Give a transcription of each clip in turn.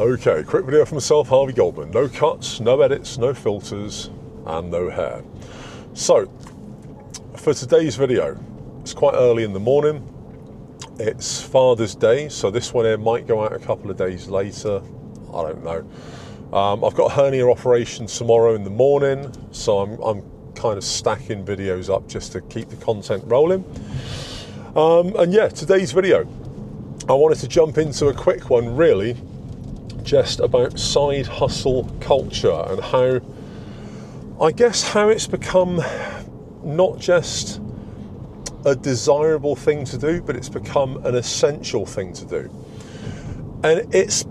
Okay, quick video for myself, Harvey Goldman. No cuts, no edits, no filters, and no hair. So, for today's video, it's quite early in the morning. It's Father's Day, so this one here might go out a couple of days later. I don't know. I've got a hernia operation tomorrow in the morning, so I'm kind of stacking videos up just to keep the content rolling. And yeah, today's video, I wanted to jump into a quick one, really, just about side hustle culture and how it's become not just a desirable thing to do, but it's become an essential thing to do. And it's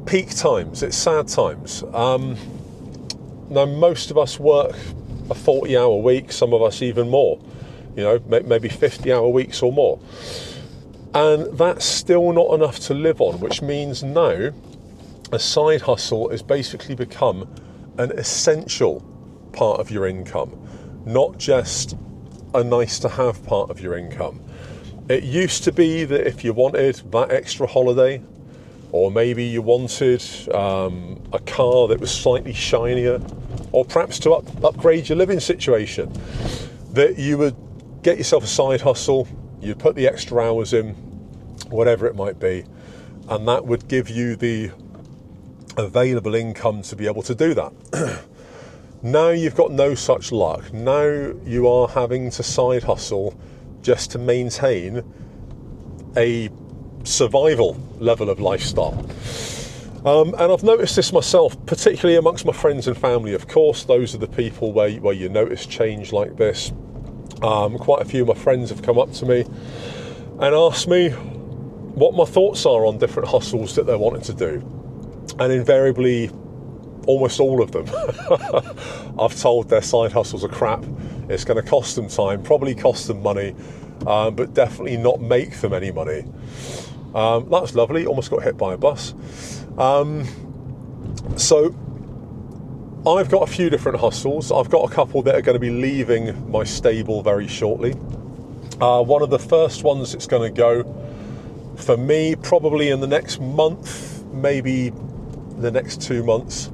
peak times, it's sad times. Now, most of us work a 40-hour week, some of us even more, maybe 50-hour weeks or more. And that's still not enough to live on, which means now a side hustle has basically become an essential part of your income, not just a nice to have part of your income. It used to be that if you wanted that extra holiday, or maybe you wanted a car that was slightly shinier, or perhaps to upgrade your living situation, that you would get yourself a side hustle, you'd put the extra hours in, whatever it might be, and that would give you the available income to be able to do that. Now you've got no such luck. Now you are having to side hustle just to maintain a survival level of lifestyle. And I've noticed this myself, particularly amongst my friends and family. Of course, those are the people where you notice change like this. Quite a few of my friends have come up to me and asked me what my thoughts are on different hustles that they're wanting to do. And invariably, almost all of them, I've told their side hustles are crap. It's going to cost them time, probably cost them money, but definitely not make them any money. That's lovely, almost got hit by a bus. So I've got a few different hustles. I've got a couple that are going to be leaving my stable very shortly. One of the first ones that's going to go for me probably in the next month, maybe the next 2 months,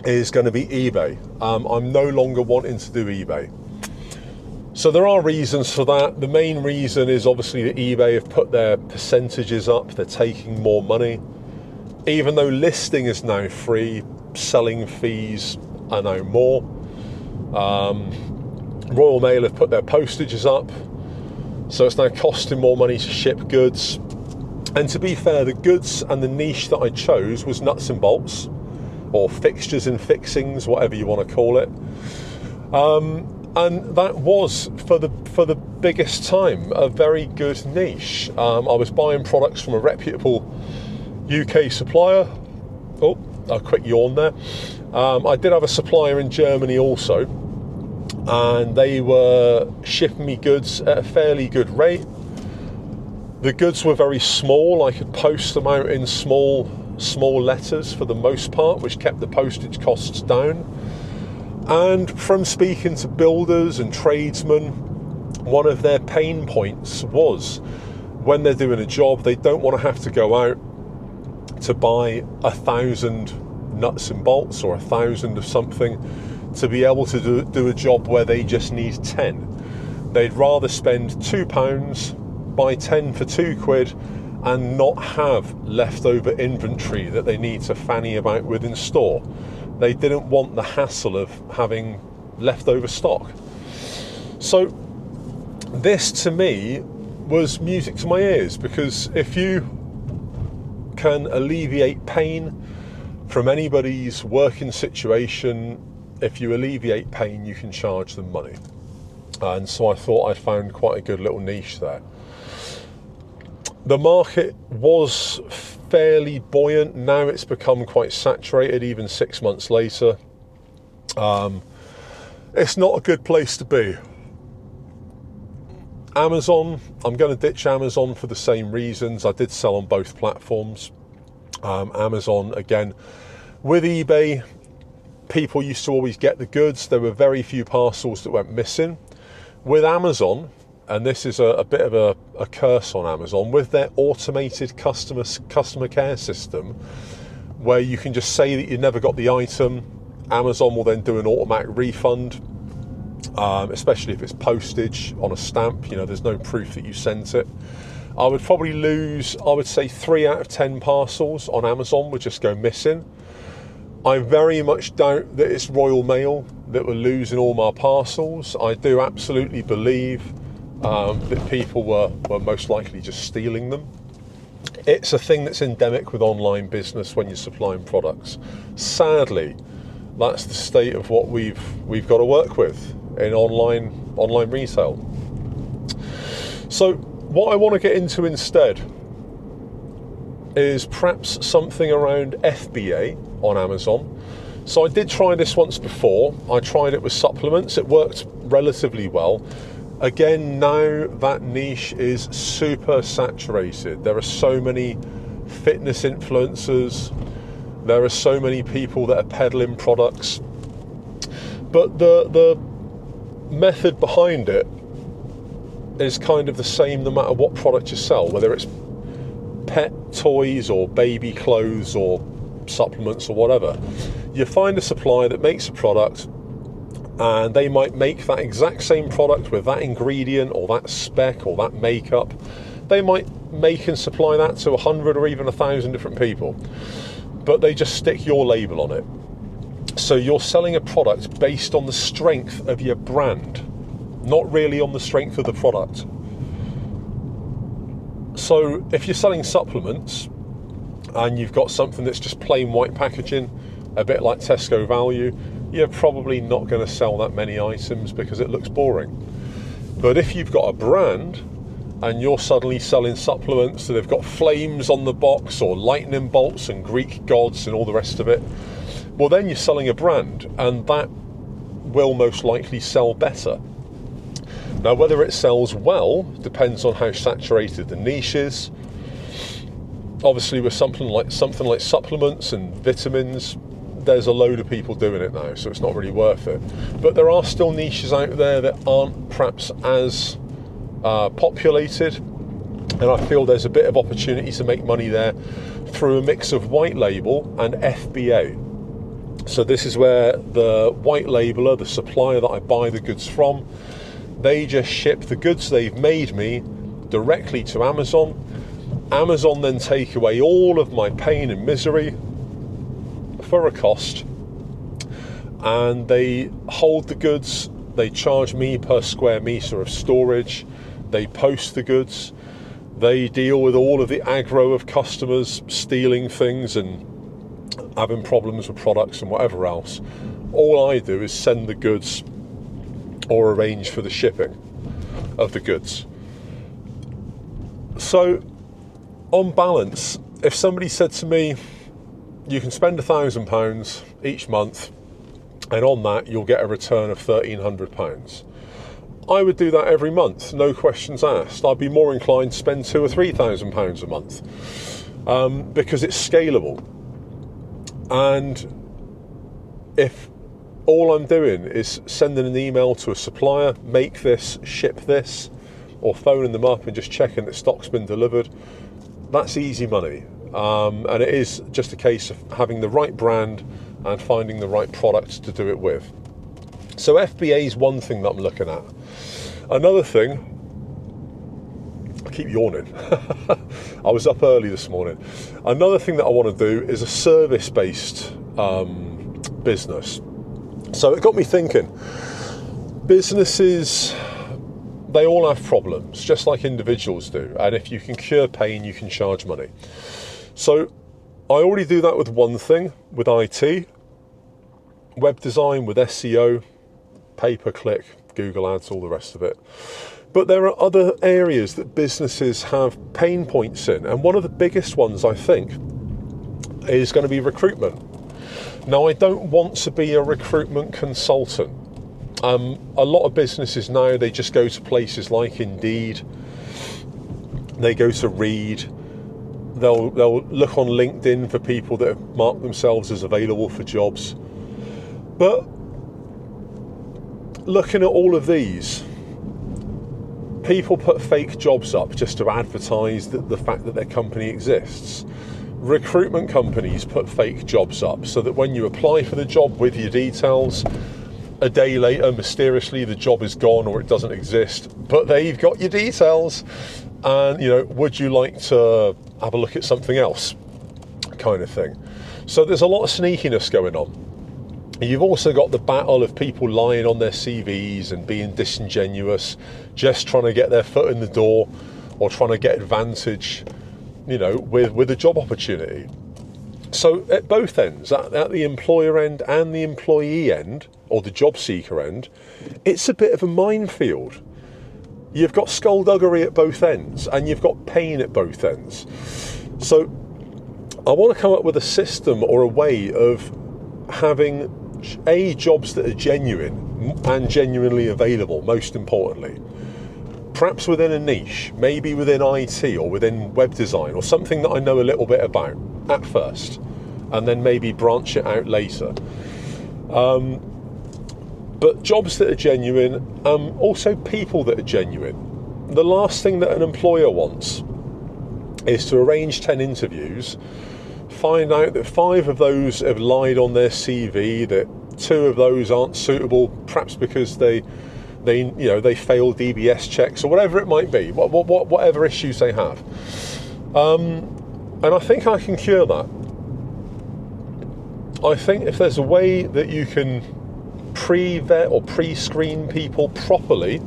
is going to be eBay. I'm no longer wanting to do eBay. So there are reasons for that. The main reason is obviously that eBay have put their percentages up. They're taking more money. Even though listing is now free, selling fees are now more. Royal Mail have put their postages up. So it's now costing more money to ship goods. And to be fair, the goods and the niche that I chose was nuts and bolts, or fixtures and fixings, whatever you want to call it. And that was, for the biggest time, a very good niche. I was buying products from a reputable UK supplier. Oh, a quick yawn there. I did have a supplier in Germany also, and they were shipping me goods at a fairly good rate. The goods were very small. I could post them out in small letters for the most part, which kept the postage costs down. And from speaking to builders and tradesmen, one of their pain points was when they're doing a job, they don't want to have to go out to buy 1,000 nuts and bolts or 1,000 of something to be able to do a job where they just need 10. They'd rather spend £2, buy 10 for £2, and not have leftover inventory that they need to fanny about with in store. They didn't want the hassle of having leftover stock. So this to me was music to my ears, because if you can alleviate pain from anybody's working situation, if you alleviate pain, you can charge them money. And so I thought I'd found quite a good little niche there. The market was fairly buoyant. Now it's become quite saturated, even 6 months later. It's not a good place to be. Amazon, I'm going to ditch Amazon for the same reasons. I did sell on both platforms. Amazon, again, with eBay, people used to always get the goods. There were very few parcels that went missing. With Amazon, and this is a bit of a curse on Amazon, with their automated customer care system, where you can just say that you never got the item. Amazon will then do an automatic refund, especially if it's postage on a stamp. There's no proof that you sent it. I would probably lose, I would say 3 out of 10 parcels on Amazon would just go missing. I very much doubt that it's Royal Mail that were losing all my parcels. I do absolutely believe that people were most likely just stealing them. It's a thing that's endemic with online business when you're supplying products. Sadly, that's the state of what we've got to work with in online retail. So what I want to get into instead is perhaps something around FBA on Amazon. So I did try this once before. I tried it with supplements. It worked relatively well. Again, now that niche is super saturated. There are so many fitness influencers. There are so many people that are peddling products. But the method behind it is kind of the same no matter what product you sell, whether it's pet toys or baby clothes or supplements or whatever. You find a supplier that makes a product, and they might make that exact same product with that ingredient or that spec or that makeup. They might make and supply that to 100 or even 1,000 different people, but they just stick your label on it. So you're selling a product based on the strength of your brand, not really on the strength of the product. So if you're selling supplements and you've got something that's just plain white packaging, a bit like Tesco Value, you're probably not going to sell that many items because it looks boring. But if you've got a brand and you're suddenly selling supplements that have got flames on the box or lightning bolts and Greek gods and all the rest of it, well, then you're selling a brand, and that will most likely sell better. Now, whether it sells well depends on how saturated the niche is. Obviously, with something like supplements and vitamins, there's a load of people doing it now, so it's not really worth it. But there are still niches out there that aren't perhaps as populated, and I feel there's a bit of opportunity to make money there through a mix of white label and FBA. So this is where the white labeler, the supplier that I buy the goods from, they just ship the goods they've made me directly to Amazon. Amazon then take away all of my pain and misery for a cost, and they hold the goods. They charge me per square meter of storage. They post the goods. They deal with all of the aggro of customers stealing things and having problems with products and whatever else. All I do is send the goods or arrange for the shipping of the goods. So on balance, if somebody said to me, you can spend £1,000 each month, and on that you'll get a return of £1,300, I would do that every month, no questions asked. I'd be more inclined to spend £2,000 or £3,000 a month because it's scalable. And if all I'm doing is sending an email to a supplier, make this, ship this, or phoning them up and just checking that stock's been delivered, that's easy money. And it is just a case of having the right brand and finding the right product to do it with. So FBA is one thing that I'm looking at. Another thing, I keep yawning. I was up early this morning. Another thing that I want to do is a service-based business. So it got me thinking, businesses, they all have problems, just like individuals do. And if you can cure pain, you can charge money. So I already do that with one thing, with IT, web design, with SEO, pay-per-click, Google Ads, all the rest of it. But there are other areas that businesses have pain points in. And one of the biggest ones, I think, is going to be recruitment. Now, I don't want to be a recruitment consultant. A lot of businesses now, they just go to places like Indeed. They go to Reed. They'll look on LinkedIn for people that have marked themselves as available for jobs. But looking at all of these, People put fake jobs up just to advertise the fact that their company exists. Recruitment companies put fake jobs up so that when you apply for the job with your details, a day later, mysteriously, the job is gone or it doesn't exist, but they've got your details. And, would you like to have a look at something else? Kind of thing. So there's a lot of sneakiness going on. You've also got the battle of people lying on their CVs and being disingenuous, just trying to get their foot in the door or trying to get advantage, with a job opportunity. So at both ends, at the employer end and the employee end, or the job seeker end, it's a bit of a minefield. You've got skullduggery at both ends and you've got pain at both ends. So I want to come up with a system or a way of having jobs that are genuine and genuinely available, most importantly. Perhaps within a niche, maybe within IT or within web design or something that I know a little bit about at first, and then maybe branch it out later. But jobs that are genuine, also people that are genuine. The last thing that an employer wants is to arrange 10 interviews, find out that 5 of those have lied on their CV, that 2 of those aren't suitable, perhaps because they failed DBS checks or whatever it might be, whatever issues they have. And I think I can cure that. I think if there's a way that you can pre-vet or pre-screen people properly,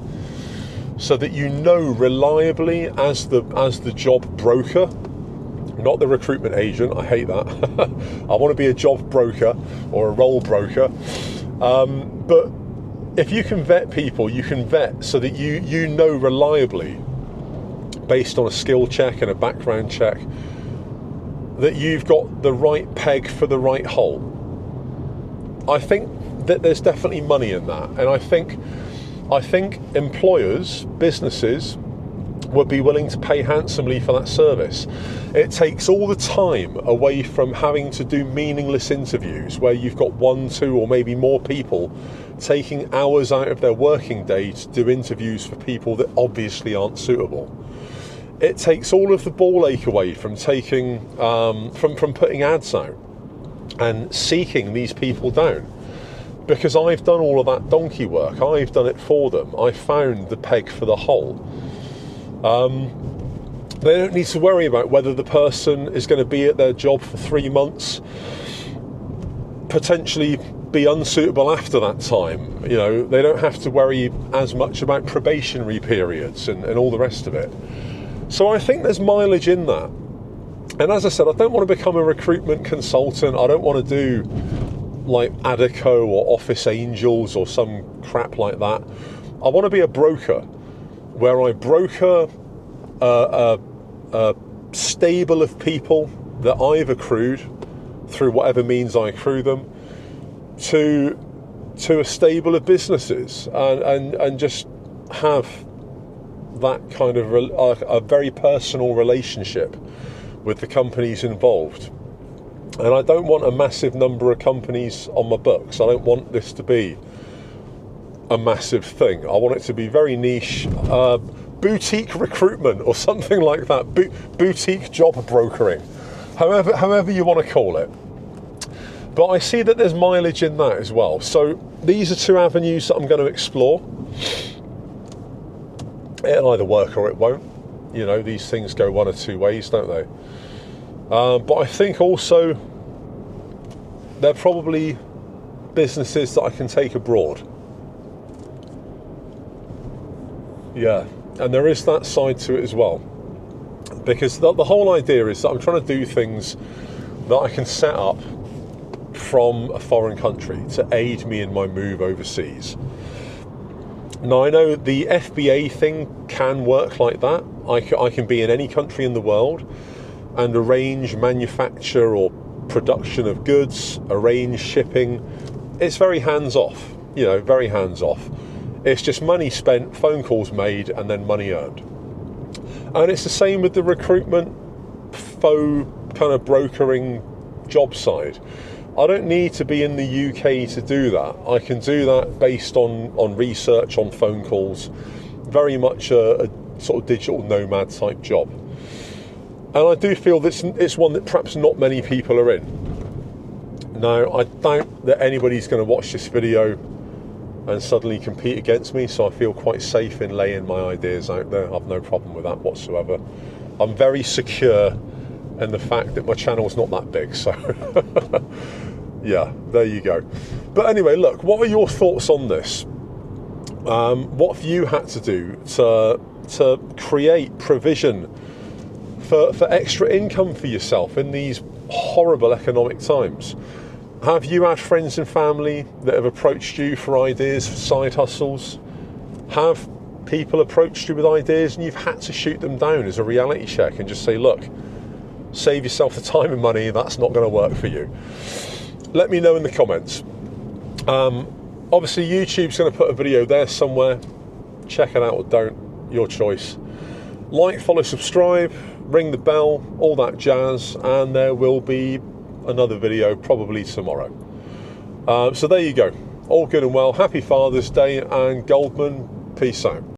so that reliably as the job broker, not the recruitment agent, I hate that. I want to be a job broker or a role broker. But if you can vet people, you can vet so that you know reliably, based on a skill check and a background check, that you've got the right peg for the right hole. I think that there's definitely money in that, and I think employers, businesses, would be willing to pay handsomely for that service. It takes all the time away from having to do meaningless interviews where you've got 1, 2 or maybe more people taking hours out of their working day to do interviews for people that obviously aren't suitable. It takes all of the ball ache away from from putting ads out and seeking these people down. Because I've done all of that donkey work. I've done it for them. I found the peg for the hole. They don't need to worry about whether the person is going to be at their job for 3 months, potentially be unsuitable after that time. They don't have to worry as much about probationary periods and all the rest of it. So I think there's mileage in that. And as I said, I don't want to become a recruitment consultant. I don't want to do like Adecco or Office Angels or some crap like that. I want to be a broker where I broker a stable of people that I've accrued through whatever means I accrue them to a stable of businesses and just have that kind of a very personal relationship with the companies involved. And I don't want a massive number of companies on my books. I don't want this to be a massive thing. I want it to be very niche, boutique recruitment or something like that, boutique job brokering, however you want to call it. But I see that there's mileage in that as well. So these are 2 avenues that I'm going to explore. It'll either work or it won't. These things go 1 or 2 ways, don't they? But I think also they're probably businesses that I can take abroad. Yeah, and there is that side to it as well. Because the whole idea is that I'm trying to do things that I can set up from a foreign country to aid me in my move overseas. Now, I know the FBA thing can work like that. I can be in any country in the world and arrange manufacture or production of goods, arrange shipping. It's very hands-off, very hands-off. It's just money spent, phone calls made, and then money earned. And it's the same with the recruitment, faux kind of brokering job side. I don't need to be in the UK to do that. I can do that based on research, on phone calls, very much a sort of digital nomad type job. And I do feel this it's one that perhaps not many people are in. Now, I doubt that anybody's going to watch this video and suddenly compete against me, so I feel quite safe in laying my ideas out there. I've no problem with that whatsoever. I'm very secure in the fact that my channel's not that big, so yeah, there you go. But anyway, look, what are your thoughts on this? What have you had to do to create provision for extra income for yourself in these horrible economic times? Have you had friends and family that have approached you for ideas for side hustles? Have people approached you with ideas and you've had to shoot them down as a reality check and just say, look, save yourself the time and money, that's not going to work for you? Let me know in the comments. Obviously, YouTube's going to put a video there somewhere. Check it out or don't, your choice. Like, follow, subscribe, ring the bell, all that jazz, and there will be another video probably tomorrow. So there you go. All good and well. Happy Father's Day, and Goldman, peace out.